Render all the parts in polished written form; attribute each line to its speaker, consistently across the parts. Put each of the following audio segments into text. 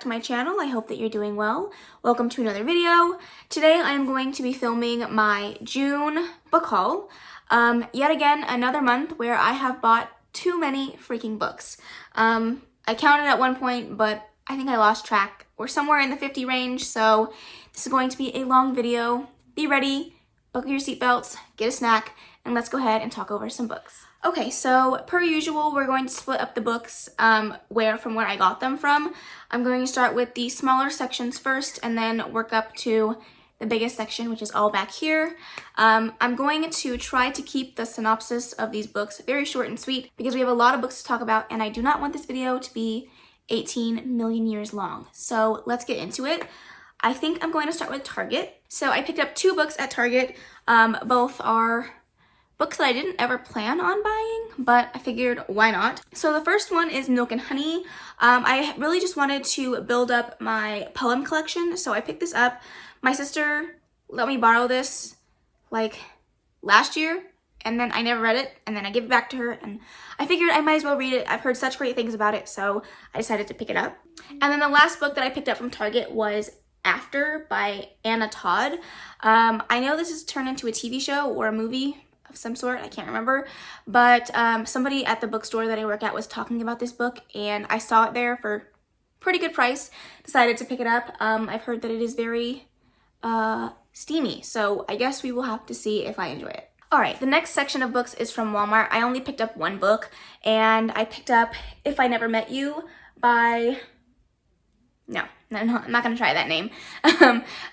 Speaker 1: to my channel. I hope that you're doing well. Welcome to another video. Today I am going to be filming my June book haul. Yet again, another month where I have bought too many freaking books. I counted at one point, but I think I lost track. We're somewhere in the 50 range, so this is going to be a long video. Be ready, buckle your seatbelts, get a snack, and let's go ahead and talk over some books. Okay, so per usual, we're going to split up the books from where I got them from. I'm going to start with the smaller sections first and then work up to the biggest section, which is all back here. I'm going to try to keep the synopsis of these books very short and sweet because we have a lot of books to talk about and I do not want this video to be 18 million years long. So let's get into it. I think I'm going to start with Target. So I picked up two books at Target. Both are books that I didn't ever plan on buying, but I figured why not. So the first one is Milk and Honey. I really just wanted to build up my poem collection, so I picked this up. My sister let me borrow this like last year, and then I never read it, and then I gave it back to her, and I figured I might as well read it. I've heard such great things about it, so I decided to pick it up. And then the last book that I picked up from Target was After by Anna Todd. I know this is turned into a TV show or a movie of some sort, I can't remember, but somebody at the bookstore that I work at was talking about this book and I saw it there for pretty good price, decided to pick it up. I've heard that it is very steamy, so I guess we will have to see if I enjoy it. Alright, the next section of books is from Walmart. I only picked up one book and I picked up If I Never Met You by... No, I'm not going to try that name.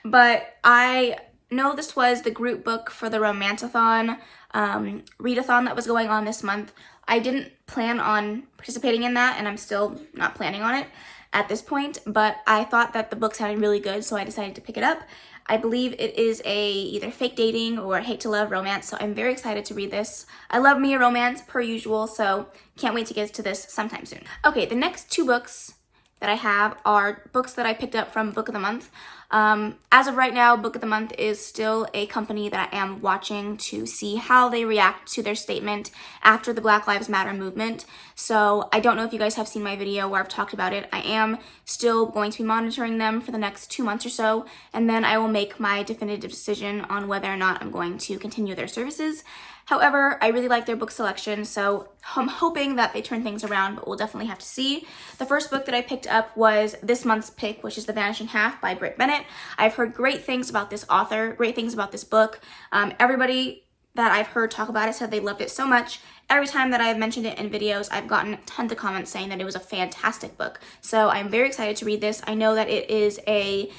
Speaker 1: But I know this was the group book for the Romantathon, readathon that was going on this month. I didn't plan on participating in that, and I'm still not planning on it at this point, but I thought that the book sounded really good, so I decided to pick it up. I believe it is either fake dating or hate to love romance, so I'm very excited to read this. I love me a romance per usual, so can't wait to get to this sometime soon. Okay, the next two books that I have are books that I picked up from Book of the Month. As of right now, Book of the Month is still a company that I am watching to see how they react to their statement after the Black Lives Matter movement. So I don't know if you guys have seen my video where I've talked about it. I am still going to be monitoring them for the next 2 months or so, and then I will make my definitive decision on whether or not I'm going to continue their services. However, I really like their book selection, so I'm hoping that they turn things around, but we'll definitely have to see. The first book that I picked up was this month's pick, which is The Vanishing Half by Britt Bennett. I've heard great things about this author, great things about this book. Everybody that I've heard talk about it said they loved it so much. Every time that I've mentioned it in videos, I've gotten tons of comments saying that it was a fantastic book. So I'm very excited to read this. I know that it is a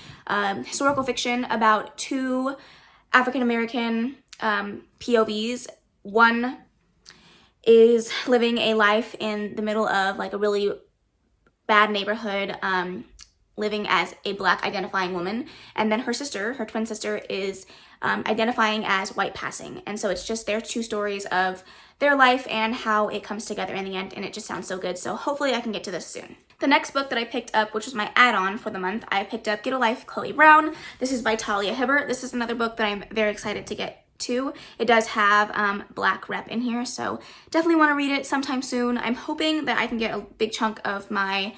Speaker 1: historical fiction about two African-American POVs. One is living a life in the middle of like a really bad neighborhood, living as a Black identifying woman, and then her sister, her twin sister, is identifying as white passing. And so it's just their two stories of their life and how it comes together in the end, and it just sounds so good. So hopefully I can get to this soon. The next book that I picked up, which was my add-on for the month, I picked up Get a Life, Chloe Brown. This is by Talia Hibbert. This is another book that I'm very excited to get to. It does have Black rep in here, so definitely want to read it sometime soon. I'm hoping that I can get a big chunk of my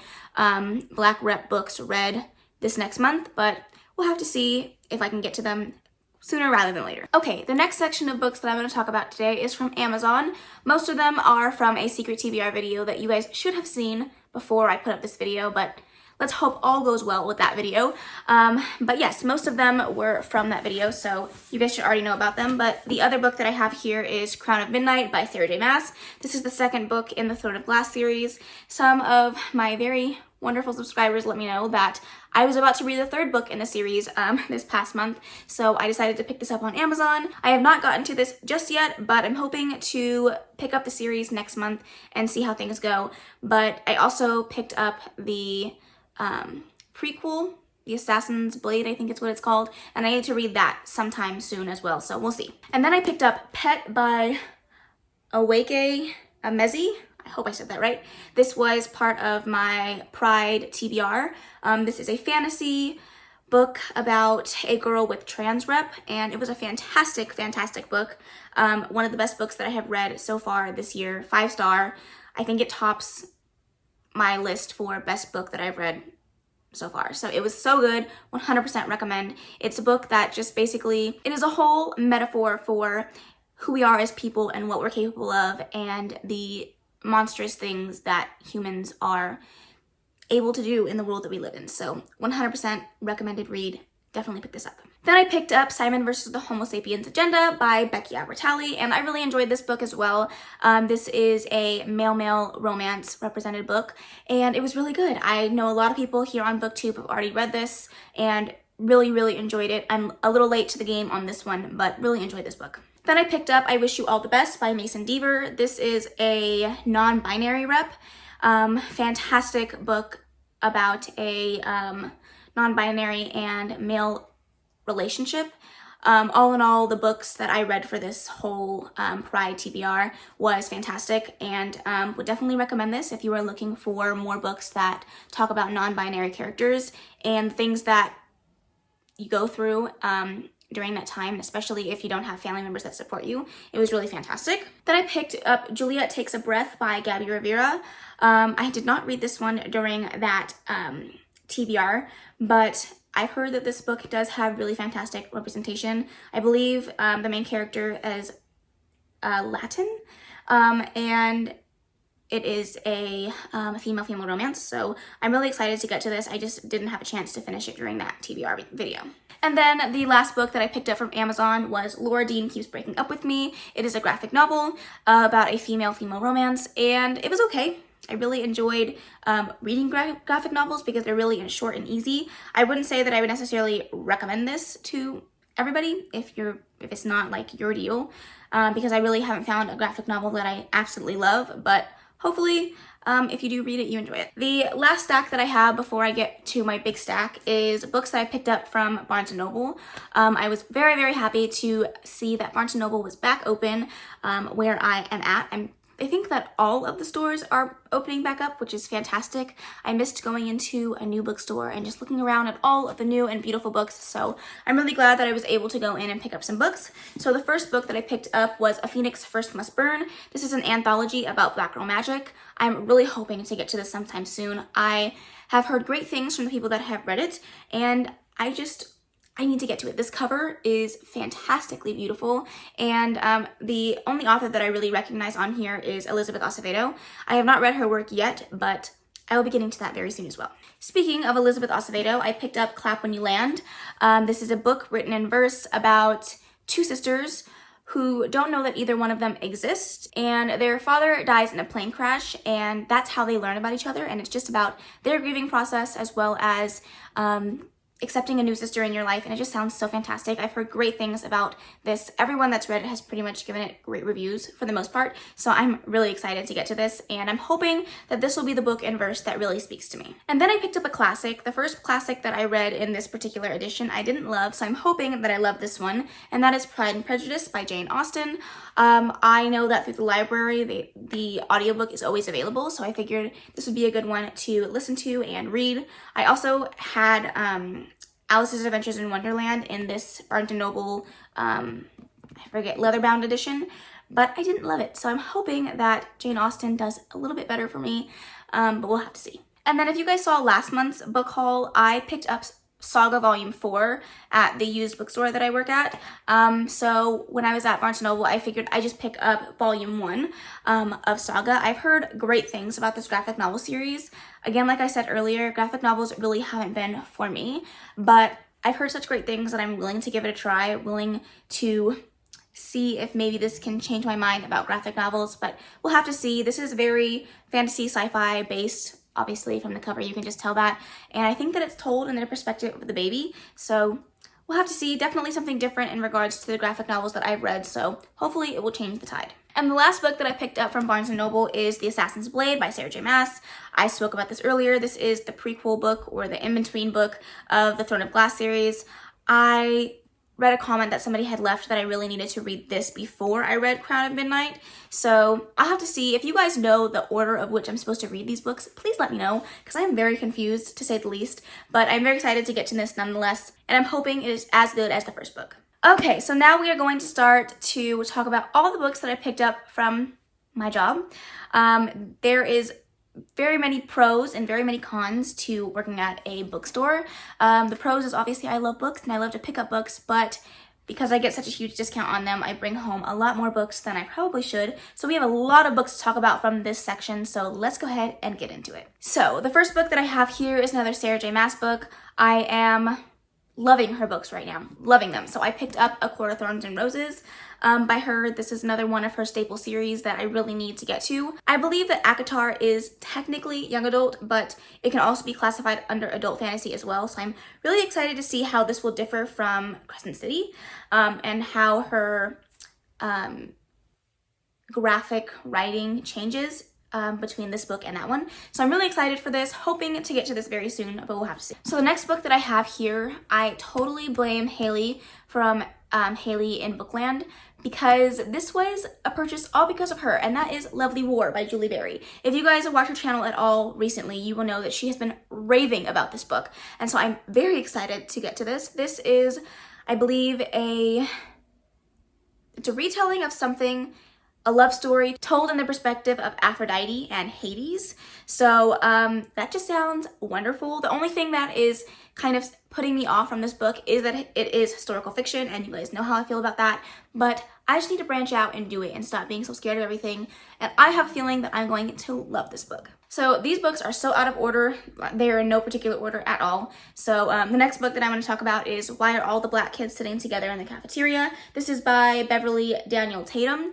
Speaker 1: Black rep books read this next month, but we'll have to see if I can get to them sooner rather than later. Okay, the next section of books that I'm going to talk about today is from Amazon. Most of them are from a secret TBR video that you guys should have seen before I put up this video, but let's hope all goes well with that video. But yes, most of them were from that video, so you guys should already know about them. But the other book that I have here is Crown of Midnight by Sarah J. Maas. This is the second book in the Throne of Glass series. Some of my very wonderful subscribers let me know that I was about to read the third book in the series this past month, so I decided to pick this up on Amazon. I have not gotten to this just yet, but I'm hoping to pick up the series next month and see how things go. But I also picked up the prequel, The Assassin's Blade, I think it's what it's called, and I need to read that sometime soon as well, so we'll see. And then I picked up Pet by Aweke Amezi. I hope I said that right. This was part of my Pride TBR. This is a fantasy book about a girl with trans rep, and it was a fantastic, fantastic book. One of the best books that I have read so far this year, 5-star. I think it tops my list for best book that I've read so far. So it was so good, 100% recommend. It's a book that just basically, it is a whole metaphor for who we are as people and what we're capable of and the monstrous things that humans are able to do in the world that we live in. So 100% recommended read. Definitely pick this up. Then I picked up Simon vs. the Homo Sapiens Agenda by Becky Albertalli, and I really enjoyed this book as well. This is a male-male romance represented book, and it was really good. I know a lot of people here on BookTube have already read this and really enjoyed it. I'm a little late to the game on this one, but really enjoyed this book. Then I picked up I Wish You All the Best by Mason Deaver. This is a non-binary rep. Fantastic book about a non-binary and male relationship. All in all, the books that I read for this whole Pride TBR was fantastic, and would definitely recommend this if you are looking for more books that talk about non-binary characters and things that you go through during that time, especially if you don't have family members that support you. It was really fantastic. Then I picked up Juliet Takes a Breath by Gabby Rivera. I did not read this one during that TBR, but I've heard that this book does have really fantastic representation. I believe the main character is Latin, and it is a female-female romance, so I'm really excited to get to this. I just didn't have a chance to finish it during that TBR video. And then the last book that I picked up from Amazon was Laura Dean Keeps Breaking Up With Me. It is a graphic novel about a female-female romance, and it was okay. I really enjoyed reading graphic novels because they're really short and easy. I wouldn't say that I would necessarily recommend this to everybody if it's not like your deal, because I really haven't found a graphic novel that I absolutely love, but hopefully if you do read it, you enjoy it. The last stack that I have before I get to my big stack is books that I picked up from Barnes & Noble. I was very happy to see that Barnes & Noble was back open where I am at. I think that all of the stores are opening back up, which is fantastic. I missed going into a new bookstore and just looking around at all of the new and beautiful books, so I'm really glad that I was able to go in and pick up some books. So the first book that I picked up was A Phoenix First Must Burn. This is an anthology about Black girl magic. I'm really hoping to get to this sometime soon. I have heard great things from the people that have read it, and I need to get to it. This cover is fantastically beautiful, and the only author that I really recognize on here is Elizabeth Acevedo. I have not read her work yet, but I will be getting to that very soon as well. Speaking of Elizabeth Acevedo, I picked up Clap When You Land. This is a book written in verse about two sisters who don't know that either one of them exists, and their father dies in a plane crash, and that's how they learn about each other, and it's just about their grieving process as well as accepting a new sister in your life, and it just sounds so fantastic. I've heard great things about this. Everyone that's read it has pretty much given it great reviews for the most part, so I'm really excited to get to this, and I'm hoping that this will be the book in verse that really speaks to me. And then I picked up a classic. The first classic that I read in this particular edition I didn't love, so I'm hoping that I love this one, and that is Pride and Prejudice by Jane Austen. I know that through the library, the audiobook is always available, so I figured this would be a good one to listen to and read. I also had Alice's Adventures in Wonderland in this Barnes & Noble, I forget, leather-bound edition, but I didn't love it, so I'm hoping that Jane Austen does a little bit better for me, but we'll have to see. And then if you guys saw last month's book haul, I picked up Saga Volume 4 at the used bookstore that I work at. So when I was at Barnes & Noble, I figured I just pick up Volume 1 of Saga. I've heard great things about this graphic novel series. Again, like I said earlier, graphic novels really haven't been for me, but I've heard such great things that I'm willing to give it a try, willing to see if maybe this can change my mind about graphic novels, but we'll have to see. This is very fantasy sci-fi based. Obviously, from the cover, you can just tell that. And I think that it's told in the perspective of the baby. So we'll have to see. Definitely something different in regards to the graphic novels that I've read. So hopefully it will change the tide. And the last book that I picked up from Barnes & Noble is The Assassin's Blade by Sarah J. Maas. I spoke about this earlier. This is the prequel book or the in-between book of the Throne of Glass series. I read a comment that somebody had left that I really needed to read this before I read Crown of Midnight. So I'll have to see. If you guys know the order of which I'm supposed to read these books, please let me know, because I am very confused, to say the least. But I'm very excited to get to this nonetheless, and I'm hoping it is as good as the first book. Okay, so now we are going to start to talk about all the books that I picked up from my job. There is very many pros and very many cons to working at a bookstore. The pros is obviously I love books and I love to pick up books, but because I get such a huge discount on them, I bring home a lot more books than I probably should. So we have a lot of books to talk about from this section, so let's go ahead and get into it. So the first book that I have here is another Sarah J. Maas book. I am loving her books right now, loving them. So I picked up A Court of Thorns and Roses by her. This is another one of her staple series that I really need to get to. I believe that ACOTAR is technically young adult, but it can also be classified under adult fantasy as well. So I'm really excited to see how this will differ from Crescent City and how her graphic writing changes between this book and that one. So I'm really excited for this, hoping to get to this very soon, but we'll have to see. So the next book that I have here, I totally blame Haley from Haley in Bookland, because this was a purchase all because of her, and that is Lovely War by Julie Berry. If you guys have watched her channel at all recently, you will know that she has been raving about this book, and so I'm very excited to get to this. This is, I believe, it's a retelling of something, a love story told in the perspective of Aphrodite and Hades. So that just sounds wonderful. The only thing that is kind of putting me off from this book is that it is historical fiction, and you guys know how I feel about that, but I just need to branch out and do it and stop being so scared of everything, and I have a feeling that I'm going to love this book. So these books are so out of order. They are in no particular order at all. So the next book that I'm going to talk about is Why Are All the Black Kids Sitting Together in the Cafeteria? This is by Beverly Daniel Tatum.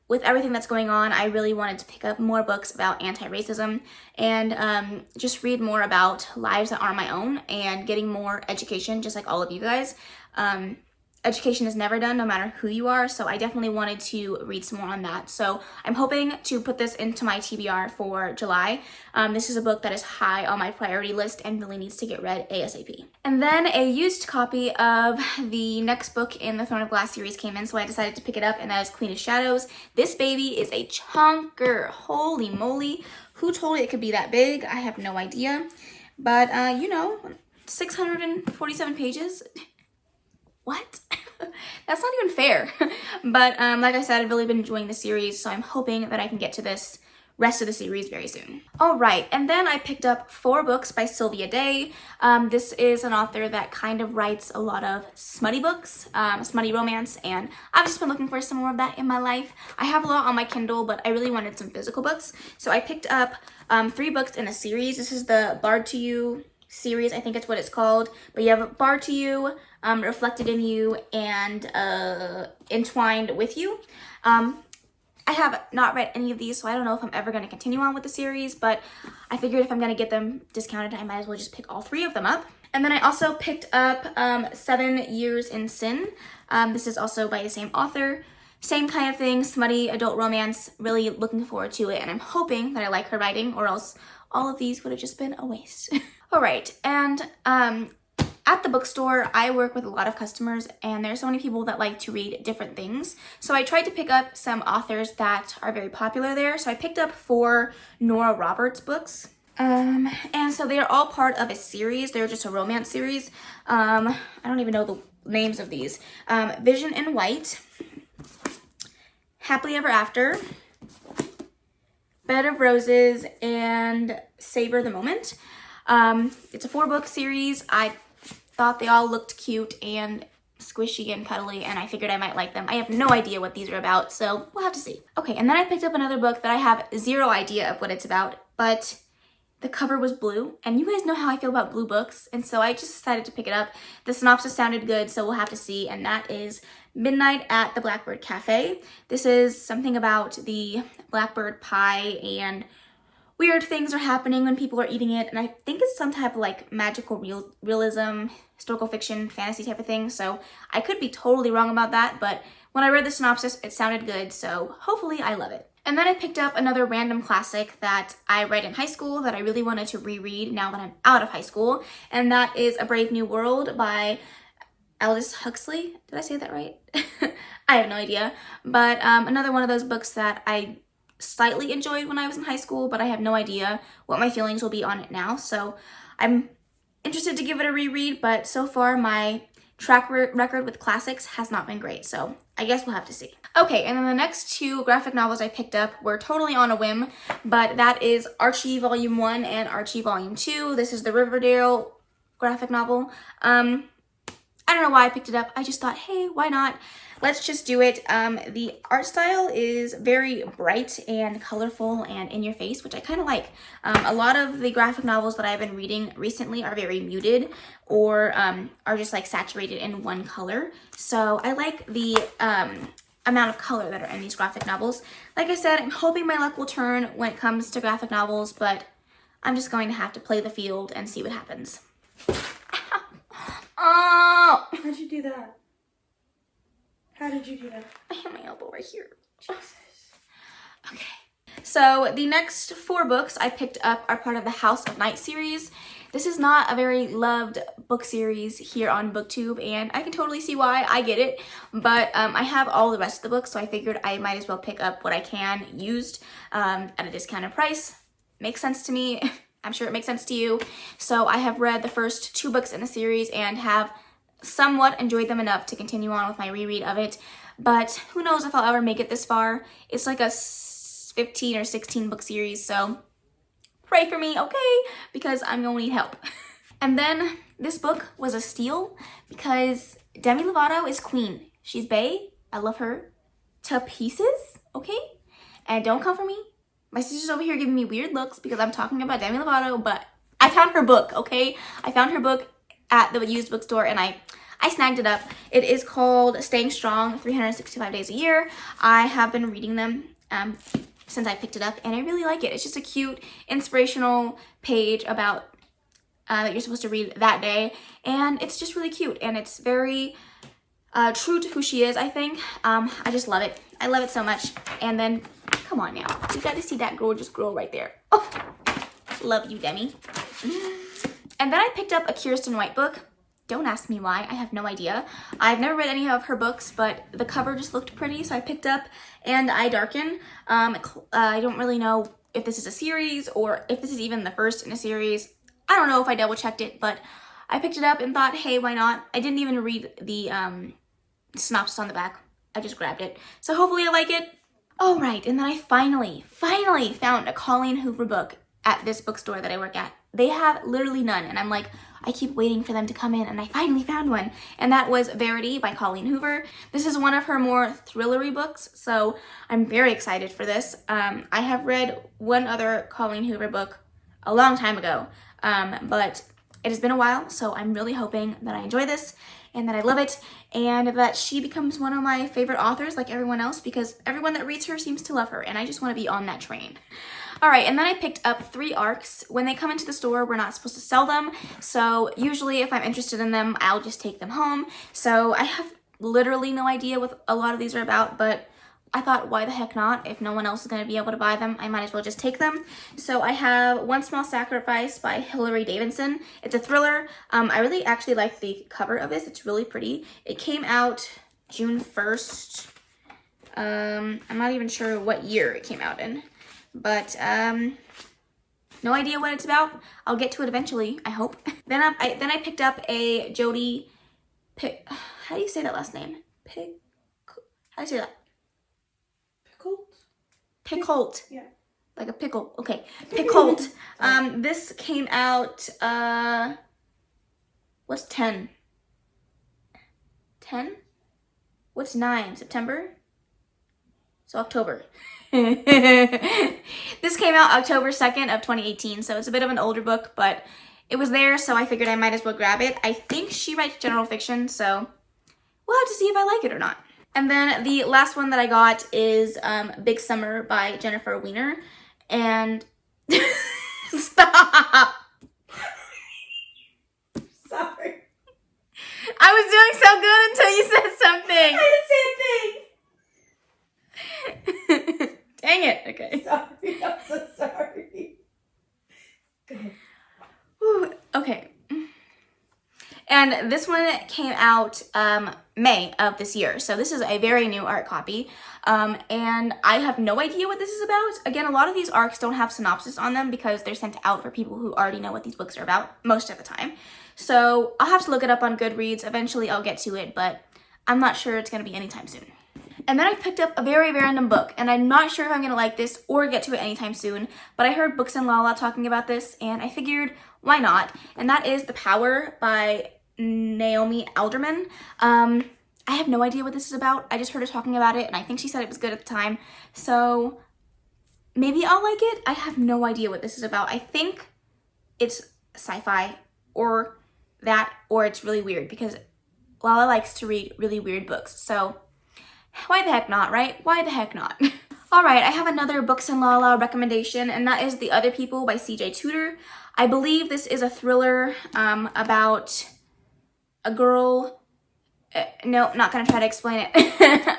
Speaker 1: With everything that's going on, I really wanted to pick up more books about anti-racism and just read more about lives that aren't my own and getting more education, just like all of you guys. Education is never done, no matter who you are, so I definitely wanted to read some more on that. So I'm hoping to put this into my TBR for July. This is a book that is high on my priority list and really needs to get read ASAP. And then a used copy of the next book in the Throne of Glass series came in, so I decided to pick it up, and that is Queen of Shadows. This baby is a chunker. Holy moly. Who told it could be that big? I have no idea. But, 647 pages. What? That's not even fair. But like I said, I've really been enjoying the series, so I'm hoping that I can get to this rest of the series very soon. All right, and then I picked up 4 books by Sylvia Day. This is an author that kind of writes a lot of smutty books, smutty romance, and I've just been looking for some more of that in my life. I have a lot on my Kindle, but I really wanted some physical books, so I picked up 3 books in a series. This is the Bard to You series, I think it's what it's called, but you have Bard to You, Reflected in You, and Entwined with You. I have not read any of these, so I don't know if I'm ever going to continue on with the series, but I figured if I'm going to get them discounted, I might as well just pick all 3 of them up. And then I also picked up 7 Years in Sin. This is also by the same author. Same kind of thing, smutty adult romance, really looking forward to it, and I'm hoping that I like her writing, or else all of these would have just been a waste. All right, and at the bookstore, I work with a lot of customers, and there's so many people that like to read different things. So I tried to pick up some authors that are very popular there. So I picked up 4 Nora Roberts books. And so they are all part of a series. They're just a romance series. I don't even know the names of these. Vision in White, Happily Ever After, Bed of Roses, and Savor the Moment. It's a 4-book series. I thought they all looked cute and squishy and cuddly, and I figured I might like them. I have no idea what these are about, so we'll have to see. Okay, and then I picked up another book that I have 0 idea of what it's about, but the cover was blue, and you guys know how I feel about blue books, and so I just decided to pick it up. The synopsis sounded good, so we'll have to see, and that is Midnight at the Blackbird Cafe. This is something about the blackbird pie, and weird things are happening when people are eating it, and I think it's some type of like magical realism, historical fiction, fantasy type of thing, so I could be totally wrong about that, but when I read the synopsis, it sounded good, so hopefully I love it. And then I picked up another random classic that I read in high school that I really wanted to reread now that I'm out of high school, and that is A Brave New World by Aldous Huxley. Did I say that right? I have no idea, but another one of those books that I slightly enjoyed when I was in high school, but I have no idea what my feelings will be on it now, so I'm interested to give it a reread, but so far my record with classics has not been great, so I guess we'll have to see. Okay, and then the next two graphic novels I picked up were totally on a whim, but that is Archie Volume 1 and Archie Volume 2. This is the Riverdale graphic novel. I don't know why I picked it up. I just thought, hey, why not? Let's just do it. The art style is very bright and colorful and in your face, which I kind of like. A lot of the graphic novels that I've been reading recently are very muted or are just like saturated in one color. So I like the amount of color that are in these graphic novels. Like I said, I'm hoping my luck will turn when it comes to graphic novels, but I'm just going to have to play the field and see what happens. Oh!
Speaker 2: How'd you do that? How did you do that?
Speaker 1: I hit my elbow right here. Jesus. Okay. So the next 4 books I picked up are part of the House of Night series. This is not a very loved book series here on BookTube, and I can totally see why. I get it. But I have all the rest of the books, so I figured I might as well pick up what I can used at a discounted price. Makes sense to me. I'm sure it makes sense to you. So I have read the first 2 books in the series and have somewhat enjoyed them enough to continue on with my reread of it. But who knows if I'll ever make it this far. It's like a 15 or 16 book series, so pray for me, okay? Because I'm gonna need help. And then this book was a steal because Demi Lovato is queen. She's bae. I love her to pieces, okay? And don't come for me. My sister's over here giving me weird looks because I'm talking about Demi Lovato, but I found her book, okay? I found her book at the used bookstore and I snagged it up. It is called Staying Strong, 365 Days a Year. I have been reading them since I picked it up and I really like it. It's just a cute, inspirational page about that you're supposed to read that day. And it's just really cute and it's very true to who she is, I think. I just love it. I love it so much. And then, come on now. You got to see that gorgeous girl right there. Oh, love you, Demi. And then I picked up a Kirsten White book. Don't ask me why. I have no idea. I've never read any of her books, but the cover just looked pretty, so I picked up And I Darken. I don't really know if this is a series or if this is even the first in a series. I don't know if I double checked it, but I picked it up and thought, hey, why not? I didn't even read the synopsis on the back. I just grabbed it. So hopefully I like it. Oh, right. And then I finally found a Colleen Hoover book at this bookstore that I work at. They have literally none. And I'm like, I keep waiting for them to come in, and I finally found one. And that was Verity by Colleen Hoover. This is one of her more thrillery books, so I'm very excited for this. I have read one other Colleen Hoover book a long time ago, but it has been a while, so I'm really hoping that I enjoy this and that I love it and that she becomes one of my favorite authors like everyone else, because everyone that reads her seems to love her, and I just want to be on that train. All right, and then I picked up 3 ARCs. When they come into the store, we're not supposed to sell them. So usually if I'm interested in them, I'll just take them home. So I have literally no idea what a lot of these are about, but I thought, why the heck not? If no one else is going to be able to buy them, I might as well just take them. So I have One Small Sacrifice by Hilary Davidson. It's a thriller. I really actually like the cover of this. It's really pretty. It came out June 1st. I'm not even sure what year it came out in. But, no idea what it's about. I'll get to it eventually, I hope. Then I picked up a Jodi how do you say that last name? How do you say that? Picoult.
Speaker 2: Yeah.
Speaker 1: Like a pickle. Okay. Picoult. This came out, what's 10? 10? What's 9? September? So October. This came out October 2nd of 2018, so it's a bit of an older book, but it was there, so I figured I might as well grab it. I think she writes general fiction, so we'll have to see if I like it or not. And then the last one that I got is Big Summer by Jennifer Weiner, and stop!
Speaker 2: Sorry.
Speaker 1: I was doing so good until you said something.
Speaker 2: I didn't say a thing.
Speaker 1: Dang it. Okay.
Speaker 2: Sorry, I'm so sorry. Go ahead.
Speaker 1: Whew, okay. And this one came out May of this year. So this is a very new art copy. And I have no idea what this is about. Again, a lot of these ARCs don't have synopsis on them because they're sent out for people who already know what these books are about most of the time. So I'll have to look it up on Goodreads. Eventually I'll get to it, but I'm not sure it's going to be anytime soon. And then I picked up a very random book, and I'm not sure if I'm going to like this or get to it anytime soon, but I heard Books and Lala talking about this, and I figured, why not? And that is The Power by Naomi Alderman. I have no idea what this is about. I just heard her talking about it, and I think she said it was good at the time, so maybe I'll like it. I have no idea what this is about. I think it's sci-fi or that, or it's really weird, because Lala likes to read really weird books, so why the heck not, right? Why the heck not? All right, I have another Books and Lala recommendation, and that is The Other People by C.J. Tudor. I believe this is a thriller about a girl. No, not gonna try to explain it.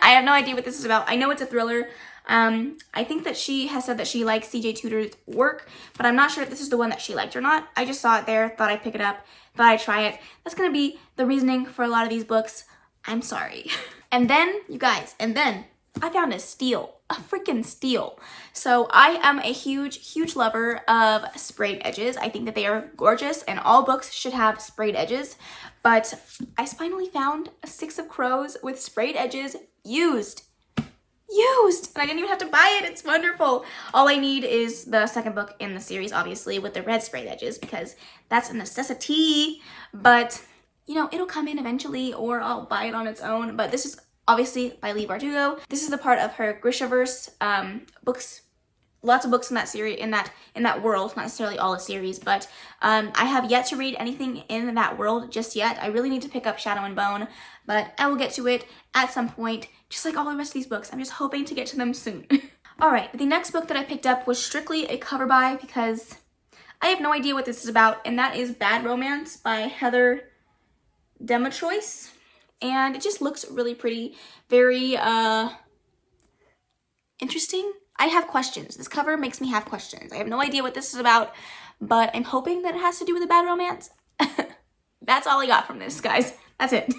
Speaker 1: I have no idea what this is about. I know it's a thriller. I think that she has said that she likes C.J. Tudor's work, but I'm not sure if this is the one that she liked or not. I just saw it there, thought I'd pick it up, thought I'd try it. That's gonna be the reasoning for a lot of these books. I'm sorry. And then, you guys, I found a steal, a freaking steal. So I am a huge lover of sprayed edges. I think that they are gorgeous, and all books should have sprayed edges. But I finally found a Six of Crows with sprayed edges used, and I didn't even have to buy it. It's wonderful. All I need is the second book in the series, obviously, with the red sprayed edges, because that's a necessity. But you know, it'll come in eventually, or I'll buy it on its own. But this is obviously by Leigh Bardugo. This is a part of her Grishaverse books. Lots of books in that series, in that world, not necessarily all a series, but I have yet to read anything in that world just yet. I really need to pick up Shadow and Bone, but I will get to it at some point, just like all the rest of these books. I'm just hoping to get to them soon. All right, the next book that I picked up was strictly a cover buy, because I have no idea what this is about, and that is Bad Romance by Heather Demetroyce, and it just looks really pretty, very interesting. I have questions. This cover makes me have questions. I have no idea what this is about, but I'm hoping that it has to do with a bad romance. That's all I got from this, guys. That's it.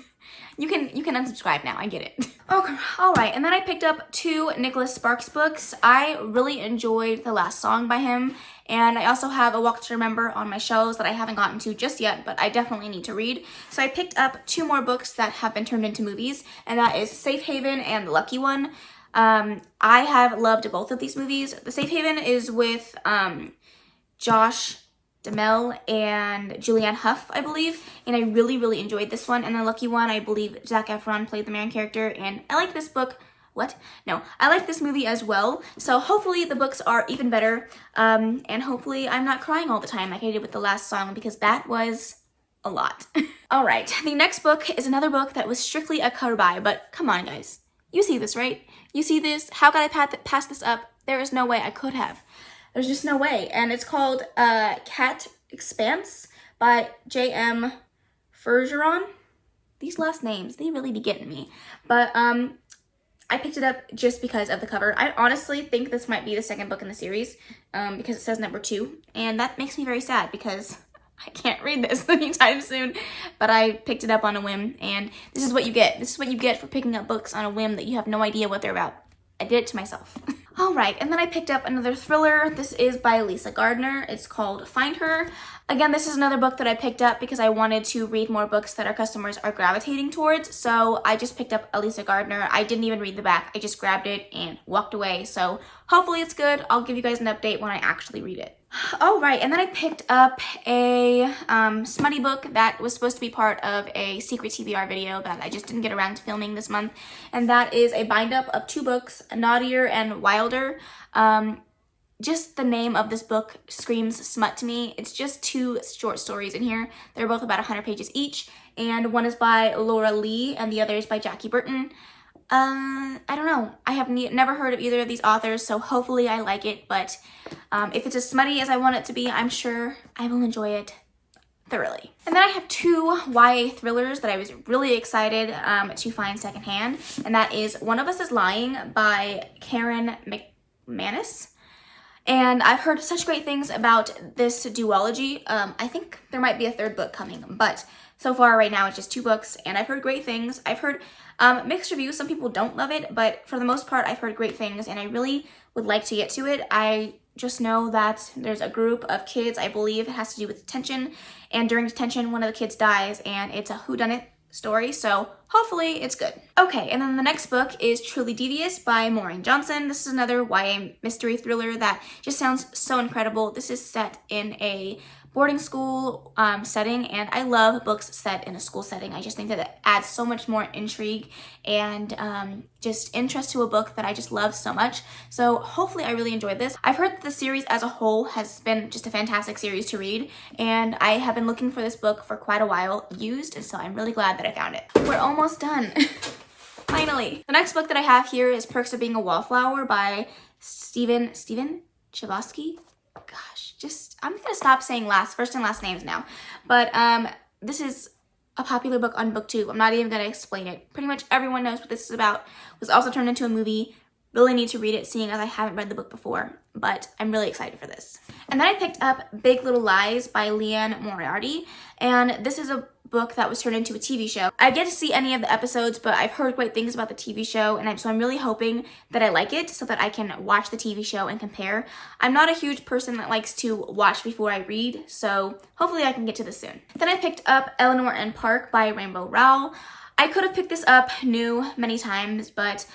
Speaker 1: You can unsubscribe now. I get it. Okay, all right. And then I picked up 2 Nicholas Sparks books. I really enjoyed The Last Song by him, and I also have A Walk to Remember on my shelves that I haven't gotten to just yet, but I definitely need to read. So I picked up 2 more books that have been turned into movies, and that is Safe Haven and The Lucky One. I have loved both of these movies. The Safe Haven is with Josh Duhamel and Julianne Hough, I believe, and I really enjoyed this one. And The Lucky One, I believe Zac Efron played the main character, and I like this book. I like this movie as well. So hopefully the books are even better, and hopefully I'm not crying all the time like I did with The Last Song, because that was a lot. All right, the next book is another book that was strictly a cover buy, but come on, guys. You see this, right? You see this? How could I pass this up? There is no way I could have. There's just no way. And it's called Cat Expanse by J.M. Fergeron. These last names, they really be getting me. But I picked it up just because of the cover. I honestly think this might be the second book in the series, because it says number 2. And that makes me very sad, because I can't read this anytime soon, but I picked it up on a whim, and this is what you get. This is what you get for picking up books on a whim that you have no idea what they're about. I did it to myself. All right, and then I picked up another thriller. This is by Lisa Gardner. It's called Find Her. Again, this is another book that I picked up because I wanted to read more books that our customers are gravitating towards. So I just picked up a Lisa Gardner. I didn't even read the back. I just grabbed it and walked away. So hopefully it's good. I'll give you guys an update when I actually read it. All right, and then I picked up a smutty book that was supposed to be part of a secret TBR video that I just didn't get around to filming this month, and that is a bind-up of 2 books, Naughtier and Wilder. Just the name of this book screams smut to me. It's just 2 short stories in here. They're both about 100 pages each, and one is by Laura Lee and the other is by Jackie Burton. I don't know. I have never heard of either of these authors, so hopefully I like it, but if it's as smutty as I want it to be, I'm sure I will enjoy it thoroughly. And then I have 2 YA thrillers that I was really excited to find secondhand, and that is One of Us is Lying by Karen McManus. And I've heard such great things about this duology. I think there might be a 3rd book coming, but so far right now it's just 2 books, and I've heard great things. I've heard mixed reviews. Some people don't love it, but for the most part I've heard great things, and I really would like to get to it. I just know that there's a group of kids, I believe it has to do with detention, and during detention one of the kids dies and it's a whodunit story, so hopefully it's good. Okay, and then the next book is Truly Devious by Maureen Johnson. This is another YA mystery thriller that just sounds so incredible. This is set in a boarding school setting, and I love books set in a school setting. I just think that it adds so much more intrigue and just interest to a book that I just love so much. So hopefully I really enjoyed this. I've heard that the series as a whole has been just a fantastic series to read, and I have been looking for this book for quite a while used, and so I'm really glad that I found it. We're almost done. Finally. The next book that I have here is Perks of Being a Wallflower by Steven Chbosky. Gosh, I'm gonna stop saying first and last names now. But this is a popular book on BookTube. I'm not even gonna explain it. Pretty much everyone knows what this is about. It was also turned into a movie. Really need to read it, seeing as I haven't read the book before, but I'm really excited for this. And then I picked up Big Little Lies by Leanne Moriarty, and this is a book that was turned into a TV show. I get to see any of the episodes, but I've heard great things about the TV show, and so I'm really hoping that I like it so that I can watch the TV show and compare. I'm not a huge person that likes to watch before I read, so hopefully I can get to this soon. Then I picked up Eleanor Park by Rainbow Rowell. I could have picked this up new many times, but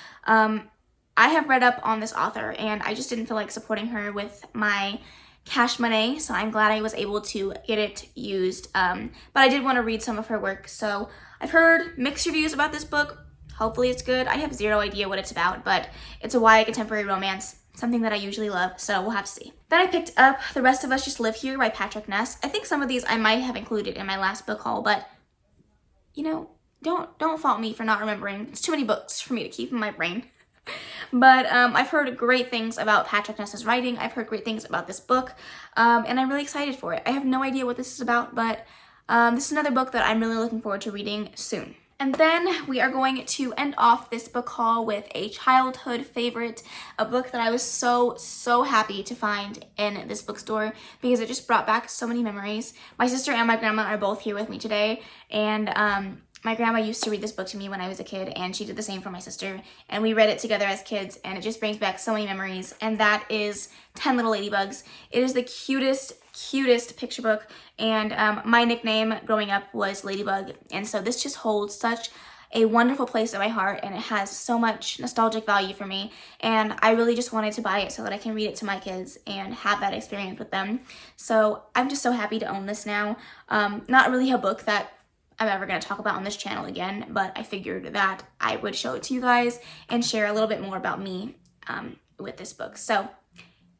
Speaker 1: I have read up on this author, and I just didn't feel like supporting her with my cash money, so I'm glad I was able to get it used. But I did want to read some of her work, so I've heard mixed reviews about this book. Hopefully it's good. I have zero idea what it's about, but it's a YA contemporary romance, something that I usually love, so we'll have to see. Then I picked up The Rest of Us Just Live Here by Patrick Ness. I think some of these I might have included in my last book haul, but you know, don't fault me for not remembering. It's too many books for me to keep in my brain. But I've heard great things about Patrick Ness's writing. I've heard great things about this book, and I'm really excited for it. I have no idea what this is about, but this is another book that I'm really looking forward to reading soon. And then we are going to end off this book haul with a childhood favorite, a book that I was so happy to find in this bookstore because it just brought back so many memories. My sister and my grandma are both here with me today, and my grandma used to read this book to me when I was a kid, and she did the same for my sister, and we read it together as kids, and it just brings back so many memories, and that is 10 Little Ladybugs. It is the cutest picture book, and my nickname growing up was Ladybug, and so this just holds such a wonderful place in my heart, and it has so much nostalgic value for me, and I really just wanted to buy it so that I can read it to my kids and have that experience with them. So I'm just so happy to own this now. Not really a book that I'm ever going to talk about on this channel again, but I figured that I would show it to you guys and share a little bit more about me with this book. So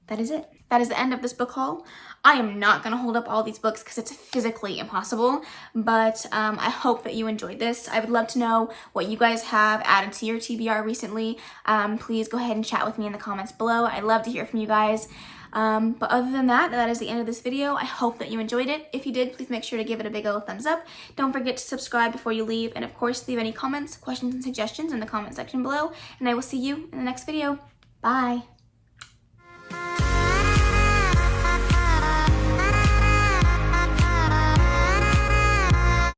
Speaker 1: that is it. That is the end of this book haul. I am not going to hold up all these books because it's physically impossible, but I hope that you enjoyed this. I would love to know what you guys have added to your TBR recently. Please go ahead and chat with me in the comments below. I'd love to hear from you guys. But other than that, that is the end of this video. I hope that you enjoyed it. If you did, please make sure to give it a big old thumbs up. Don't forget to subscribe before you leave, and of course, leave any comments, questions, and suggestions in the comment section below, and I will see you in the next video. Bye!